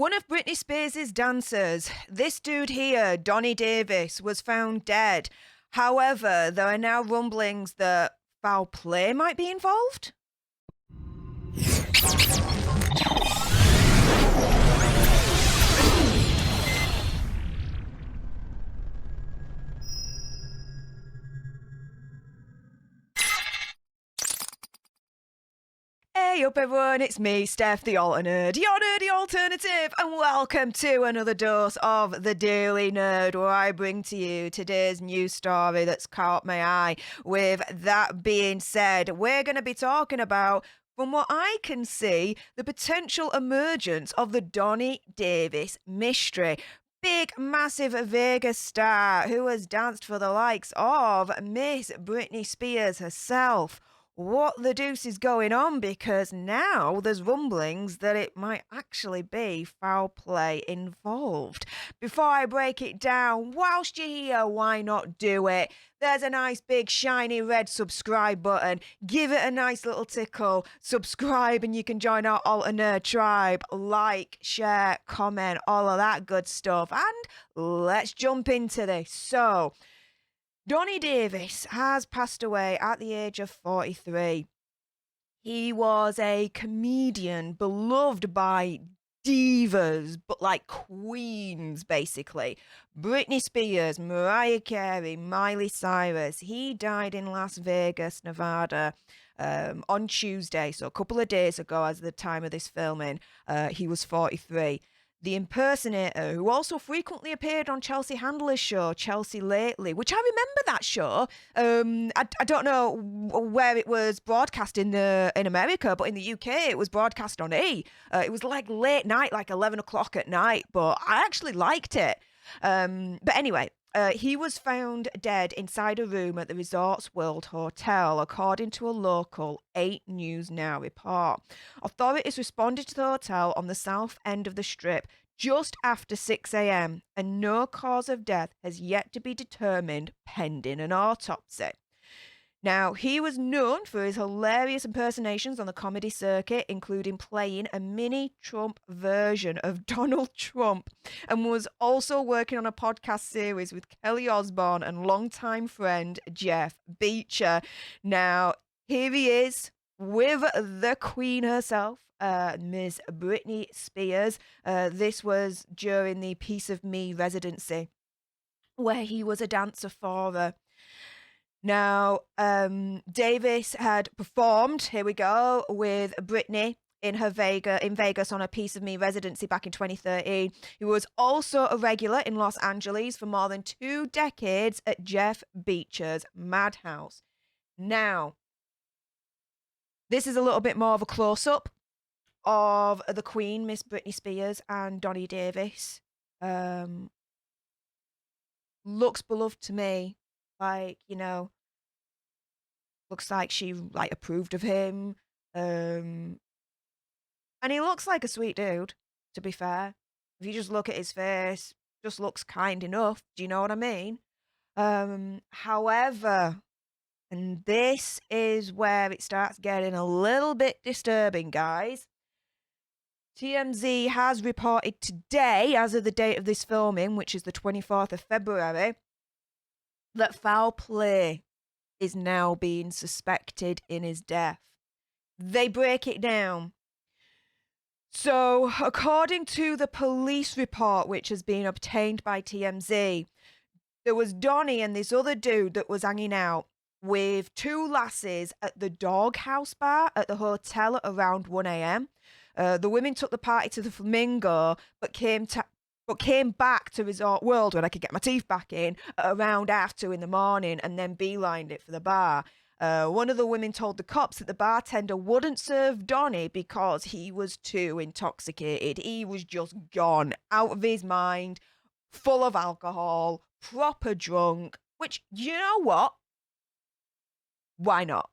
One of Britney Spears' dancers, this dude here, Donny Davis, was found dead. However, there are now rumblings that foul play might be involved. Hey up everyone, it's me, Stef The Alter Nerd, your nerdy alternative, and welcome to another dose of The Daily Nerd, where I bring to you today's news story that's caught my eye. With that being said, we're going to be talking about, from what I can see, the potential emergence of the Donny Davis mystery. Big, massive Vegas star who has danced for the likes of Miss Britney Spears herself. What the deuce is going on? Because now there's rumblings that it might actually be foul play involved. Before I break it down, whilst you're here, why not do it? There's a nice big shiny red subscribe button. Give it a nice little tickle. Subscribe and you can join our Alter Nerd tribe. Like, share, comment, all of that good stuff. And let's jump into this. So, Donny Davis has passed away at the age of 43. He was a comedian beloved by divas, but like queens, basically. Britney Spears, Mariah Carey, Miley, Cyrus. He died in Las Vegas, Nevada, on Tuesday, so a couple of days ago as the time of this filming. He was 43. The impersonator, who also frequently appeared on Chelsea Handler's show, Chelsea Lately, which I remember that show. I don't know where it was broadcast in America, but in the UK it was broadcast on E! It was like late night, like 11 o'clock at night, but I actually liked it. But anyway, he was found dead inside a room at the Resorts World Hotel, according to a local 8 News Now report. Authorities responded to the hotel on the south end of the Strip just after 6 a.m, and no cause of death has yet to be determined pending an autopsy. Now, he was known for his hilarious impersonations on the comedy circuit, including playing a mini-Trump version of Donald Trump, and was also working on a podcast series with Kelly Osbourne and longtime friend Jeff Beacher. Now, here he is with the Queen herself, Miss Britney Spears. This was during the Piece of Me residency, where he was a dancer for her. Now, Davis had performed, here we go, with Britney in Vegas on a Piece of Me residency back in 2013. He was also a regular in Los Angeles for more than 2 decades at Jeff Beacher's Madhouse. Now, this is a little bit more of a close-up of the Queen, Miss Britney Spears, and Donny Davis. Looks beloved to me. Like, you know, looks like she like approved of him. And he looks like a sweet dude, to be fair. If you just look at his face, just looks kind enough. Do you know what I mean? However, and this is where it starts getting a little bit disturbing, guys. TMZ has reported today, as of the date of this filming, which is the 24th of February, that foul play is now being suspected in his death. They break it down. So, according to the police report, which has been obtained by TMZ, there was Donny and this other dude that was hanging out with 2 lasses at the Doghouse bar at the hotel at around 1 a.m. The women took the party to the Flamingo, but came back to Resort World when I could get my teeth back in at around 2:30 in the morning, and then beelined it for the bar. One of the women told the cops that the bartender wouldn't serve Donny because he was too intoxicated. He was just gone, out of his mind, full of alcohol, proper drunk, which, you know what? Why not?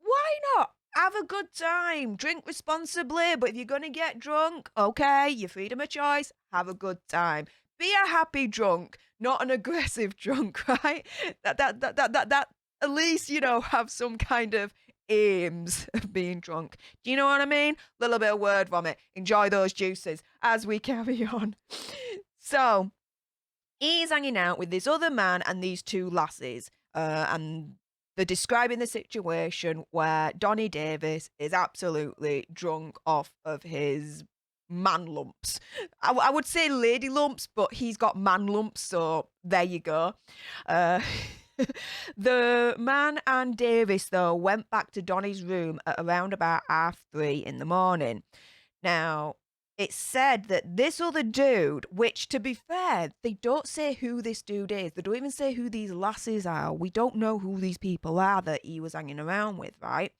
Why not? Have a good time. Drink responsibly, but if you're going to get drunk, okay, your freedom of choice, have a good time. Be a happy drunk, not an aggressive drunk, right? That at least, you know, have some kind of aims of being drunk. Do you know what I mean? Little bit of word vomit. Enjoy those juices as we carry on. So he's hanging out with this other man and these two lasses, and they're describing the situation where Donny Davis is absolutely drunk off of his man lumps. I would say lady lumps, but he's got man lumps, so there you go. The man and Davis, though, went back to Donny's room at around about 3:30 in the morning. Now, it's said that this other dude, which, to be fair, they don't say who this dude is. They don't even say who these lasses are. We don't know who these people are that he was hanging around with, right?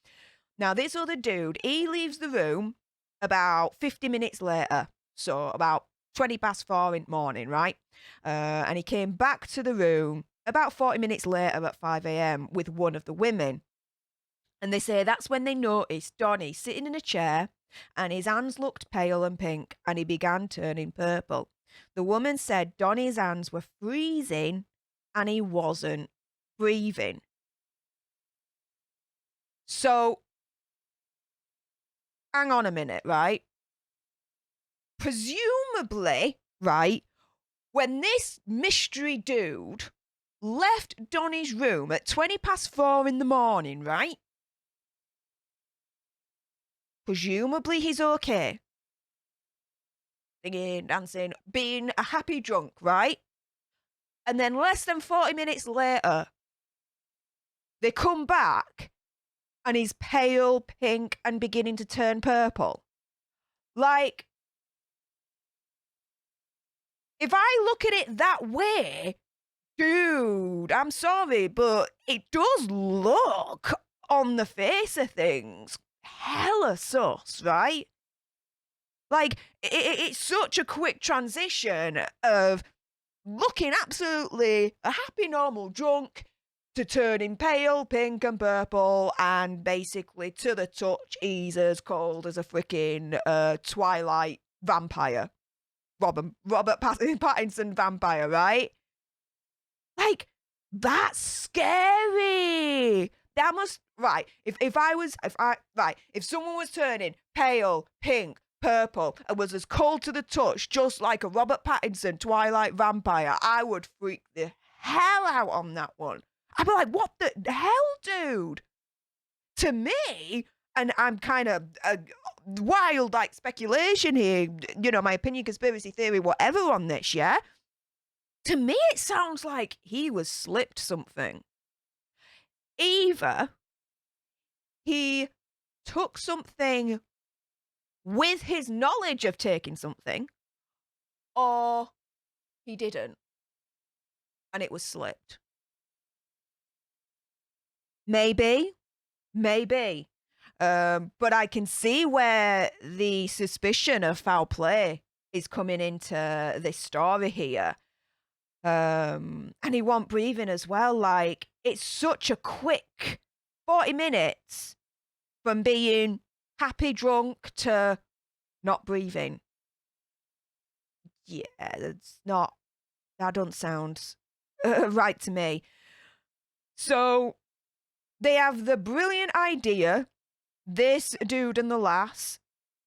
Now, this other dude, he leaves the room about 50 minutes later. So about 4:20 in the morning, right? And he came back to the room about 40 minutes later at 5 a.m. with one of the women. And they say that's when they noticed Donny sitting in a chair, and his hands looked pale and pink, and he began turning purple. The woman said Donny's hands were freezing and he wasn't breathing. So, hang on a minute, right? Presumably, right, when this mystery dude left Donny's room at 4:20 in the morning, right? Presumably he's okay. Singing, dancing, being a happy drunk, right? And then less than 40 minutes later, they come back and he's pale, pink, and beginning to turn purple. Like, if I look at it that way, dude, I'm sorry, but it does look, on the face of things, hella sus, right? Like, it's such a quick transition of looking absolutely a happy, normal drunk to turning pale, pink, and purple, and basically to the touch, he's as cold as a freaking Twilight vampire. Robert Pattinson vampire, right? Like, that's scary. That must, right, if someone was turning pale, pink, purple, and was as cold to the touch, just like a Robert Pattinson Twilight vampire, I would freak the hell out on that one. I'd be like, what the hell, dude? To me, and I'm kind of wild, like, speculation here, you know, my opinion, conspiracy theory, whatever on this, yeah? To me, it sounds like he was slipped something. Either he took something with his knowledge of taking something, or he didn't, and it was slipped. Maybe. But I can see where the suspicion of foul play is coming into this story here. And he wasn't breathing as well. Like, it's such a quick 40 minutes from being happy drunk to not breathing. Yeah, that doesn't sound right to me. So they have the brilliant idea, this dude and the lass,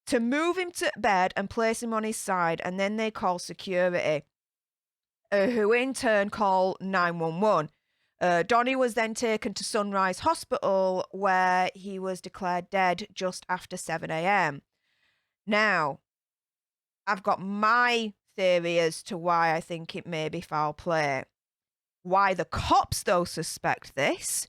to move him to bed and place him on his side, and then they call security, who in turn call 911. Donny was then taken to Sunrise Hospital, where he was declared dead just after 7 a.m. Now, I've got my theory as to why I think it may be foul play. Why the cops, though, suspect this.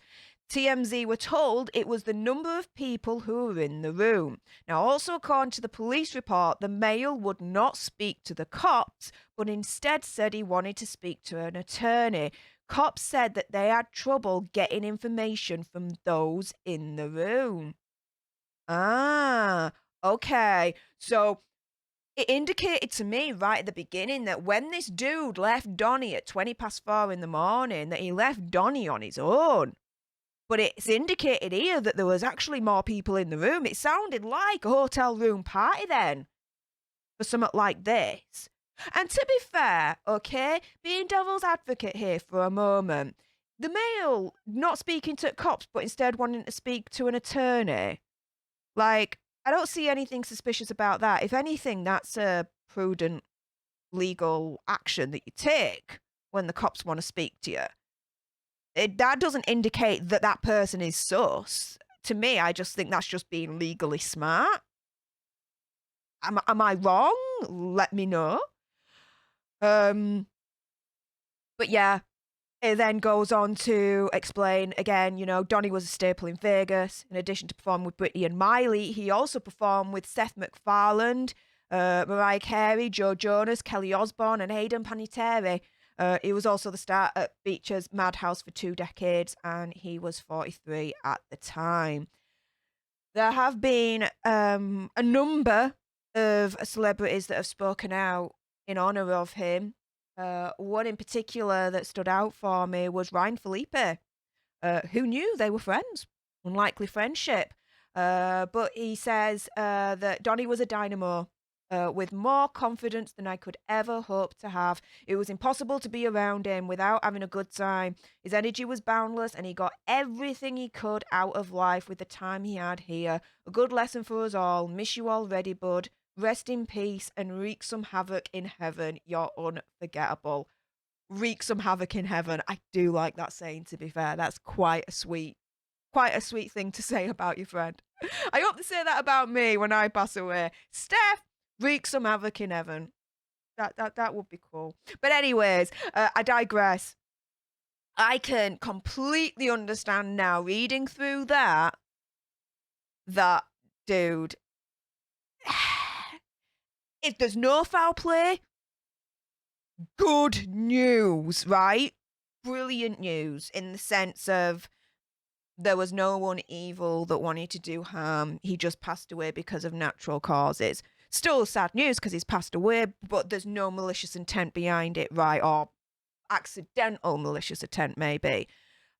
TMZ were told it was the number of people who were in the room. Now, also according to the police report, the male would not speak to the cops, but instead said he wanted to speak to an attorney. Cops said that they had trouble getting information from those in the room. Ah, okay. So it indicated to me right at the beginning that when this dude left Donny at 4:20 in the morning, that he left Donny on his own. But it's indicated here that there was actually more people in the room. It sounded like a hotel room party then, for something like this. And to be fair, okay, being devil's advocate here for a moment, the male not speaking to cops, but instead wanting to speak to an attorney. Like, I don't see anything suspicious about that. If anything, that's a prudent legal action that you take when the cops want to speak to you. That doesn't indicate that that person is sus. To me, I just think that's just being legally smart. Am I wrong? Let me know. But yeah, it then goes on to explain again, you know, Donny was a staple in Vegas. In addition to performing with Britney and Miley, he also performed with Seth MacFarlane, Mariah Carey, Joe Jonas, Kelly Osbourne, and Hayden Panettiere. He was also the star at Beecher's Madhouse for 2 decades, and he was 43 at the time. There have been a number of celebrities that have spoken out in honor of him. One in particular that stood out for me was Ryan Phillippe, who knew they were friends. Unlikely friendship. But he says that Donny was a dynamo with more confidence than I could ever hope to have. It was impossible to be around him without having a good time. His energy was boundless and he got everything he could out of life with the time he had here. A good lesson for us all. Miss you already, bud. Rest in peace and wreak some havoc in heaven. You're unforgettable. Wreak some havoc in heaven. I do like that saying, to be fair. That's quite a sweet thing to say about your friend. I hope to say that about me when I pass away. Steph, wreak some havoc in heaven. That would be cool. But anyways, I digress. I can completely understand now, reading through that dude, if there's no foul play, good news, right? Brilliant news in the sense of there was no one evil that wanted to do harm. He just passed away because of natural causes. Still sad news because he's passed away, but there's no malicious intent behind it, right? Or accidental malicious intent, maybe.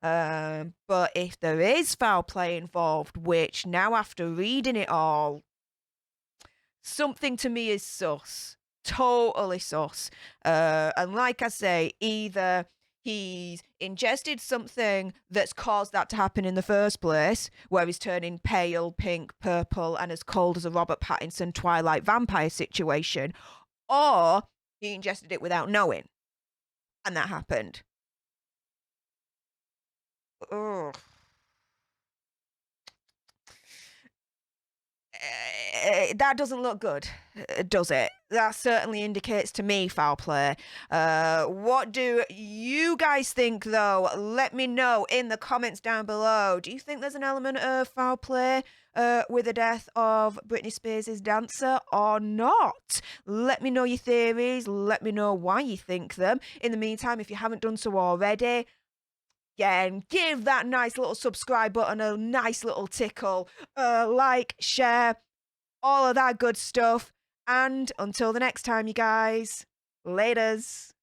But if there is foul play involved, which now after reading it all, something to me is sus. Totally sus. And like I say, either he's ingested something that's caused that to happen in the first place, where he's turning pale, pink, purple, and as cold as a Robert Pattinson Twilight vampire situation, or he ingested it without knowing. And that happened. Ugh. That doesn't look good, does it? That certainly indicates to me foul play. What do you guys think, though? Let me know in the comments down below. Do you think there's an element of foul play with the death of Britney Spears' dancer or not? Let me know your theories. Let me know why you think them. In the meantime, if you haven't done so already, again, give that nice little subscribe button a nice little tickle. Like, share, all of that good stuff. And until the next time, you guys, laters.